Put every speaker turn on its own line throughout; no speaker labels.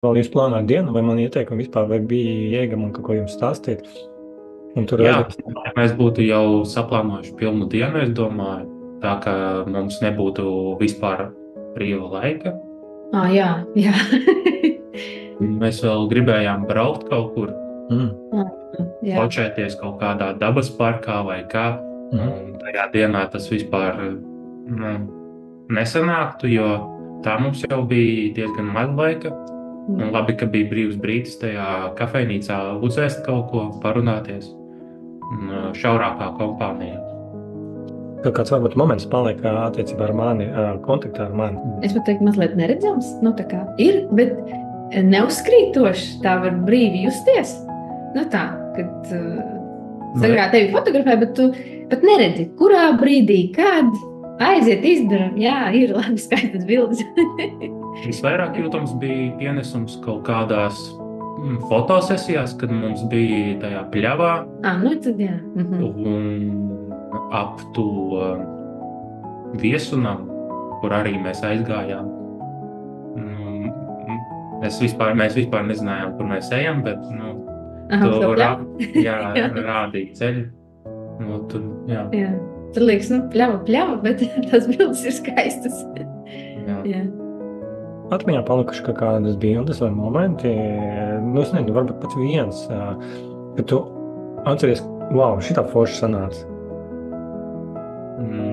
Vēl jūs plānojat dienu, vai man ieteikumi vispār, vai bija jēga man kaut ko jums stāstīt? Un tur
Jā,
vajadzēs.
mēs būtu jau saplānojuši pilnu dienu, es domāju, tā ka mums nebūtu vispār brīva laika.
Jā, jā.
Mēs vēl gribējām braukt kaut kur,
Jā.
fočēties kaut kādā dabas parkā vai kā. Un tajā dienā tas vispār nesanāktu, jo tā mums jau bija diezgan maz laika. Un labi, ka bija brīvs brīdis tajā kafejnīcā uzēst kaut ko, parunāties. Šaurākā kompānijā.
Kaut kāds varbūt moments paliek attiecībā ar mani, kontaktā ar mani.
Es pat teiktu, mazliet neredzams, tā kā ir, bet neuzkrītoši, tā var brīvi justies. Tā, kad sagrā tevi fotografē, bet tu pat neredzi, kurā brīdī, kad aiziet izdara, jā, ir labi skaistas bildes.
Visvairāk jūtams bija pienesums kaut kādās fotosesijās, kad mums bija tajā pļavā.
Tad jā.
Un ap to viesunam, kur arī mēs aizgājām. Mēs vispār nezinājām, kur mēs ejam, bet tur rādīja ceļu. Jā.
Tur liekas, pļava, bet tās bildes ir skaistas. Jā.
Atmiņā palikuši kaut kādas bildes vai momenti, es nezinu, varbūt pat viens, ka tu atceries, wow, šitā forša sanāca.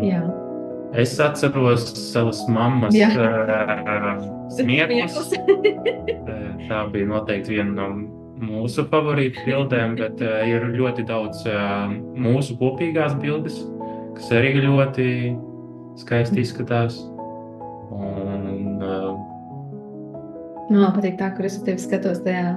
Jā.
Es atceros savas mammas smieklus. Tā bija noteikti viena no mūsu favorītu bildēm, bet ir ļoti daudz mūsu kopīgās bildes, kas arī ļoti skaisti izskatās.
Man patīk tā, kur es tevi skatos tajā.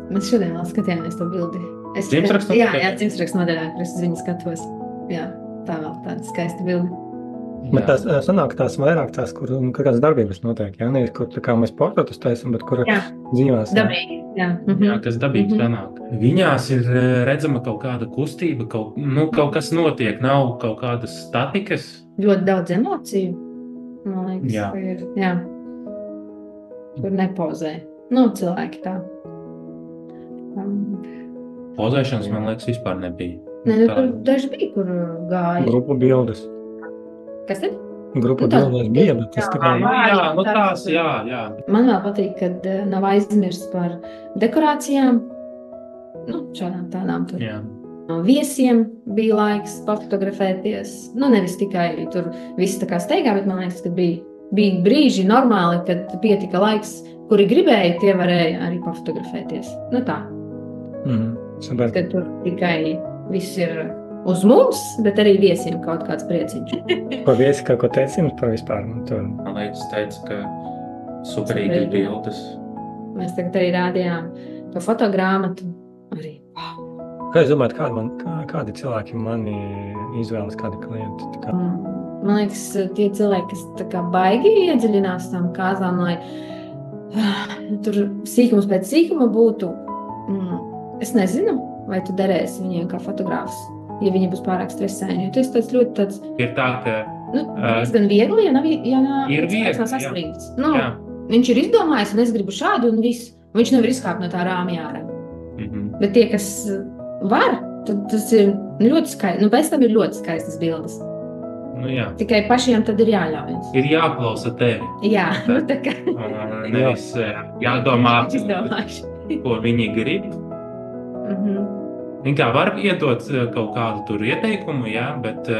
Mēs šodien vēl skatījāmies to bildi.
Dzimtsrakstu?
Jā, dzimtsrakstu nodaļā, kur es uz viņu skatos. Jā, tā vēl tāda skaista bildi.
Bet tās sanāk tās vairāk tās, kur kādas darbības notiek, jā? Nevis, kur tā kā mēs portretus taisam, bet kur dzīvās.
Dabīgi, jā.
Jā, kas dabīgi sanāk. Viņās ir redzama kaut kāda kustība, kaut kas notiek, nav kaut kādas statikas.
Ļoti daudz emociju. Man liekas, jā. Kur nepozē. Cilvēki tā.
Pozēšanas, man liekas, vispār nebija.
Tur daži bija, kur gāja.
Grupu bildes.
Kas tad?
Grupu bildes bija, bet tas tā kā...
Tās, jā.
Man vēl patīk, kad nav aizmirsts par dekorācijām. Šādām tādām tur.
Jā.
Viesiem bija laiks pafotografēties. Nevis tikai tur viss tā kā steigā, bet man liekas, ka bija brīži normāli, kad pietika laiks, kuri gribēja, tie varēja arī pafotografēties. Tā.
Super.
Kad tur tikai viss ir uz mums, bet arī viesiem kaut kāds prieciņš.
Ko viesi kaut ko teici jums par vispār?
Man liekas, teica, ka superīgi bildes.
Mēs tagad arī rādījām to fotogrāmatu. Arī.
Kā jūs domājat, kādi cilvēki mani izvēlas, kādi klienti?
Man liekas, tie cilvēki, kas tā kā baigi iedziļinās tām kāzām, lai tur sīkums pēc sīkuma būtu, es nezinu, vai tu derēsi viņiem kā fotogrāfs, ja viņi būs pārāk stresēni. Jo tas ļoti tāds...
Ir tā, ka...
gan viegli, ja nav
ir viegli,
saspringts. Viņš ir izdomājis, un es gribu šādu, un viss. Viņš nevar izkāpt no tā rāmja ārā. Bet tie, kas var, tad tas ir ļoti skaisti. Pēc tam ir ļoti skaistas bildes.
Jā.
Tikai pašiem tad ir jāļaujas.
Ir jāklausa tevi.
Jā, tā kā.
Nevis jādomā, ko viņi grib. Viņi kā var iedot kaut kādu tur ieteikumu, bet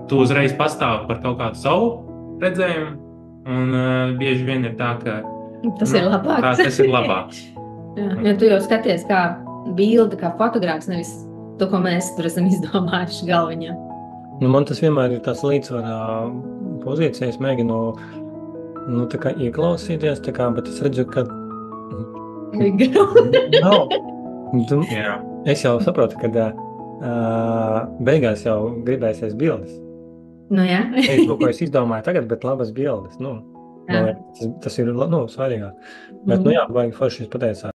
tu uzreiz pastāvi par kaut kādu savu redzējumu. Un bieži vien ir tā, ka
tas ir labāks.
Tas ir labāks.
Ja tu jau skaties kā bilde, kā fotogrāfs, nevis to, ko mēs tur esam izdomājuši galviņā.
Man tas vienmēr ir tās līdzsvarā pozīcijas, mēģinu tā kā ieklausīties, bet es redzu, ka es jau saprotu, ka beigās jau gribēsies bildes.
Jā.
To, ko es izdomāju tagad, bet labas bildes. Tas ir svarīgāk. Bet, vajag forši jūs pateicāt.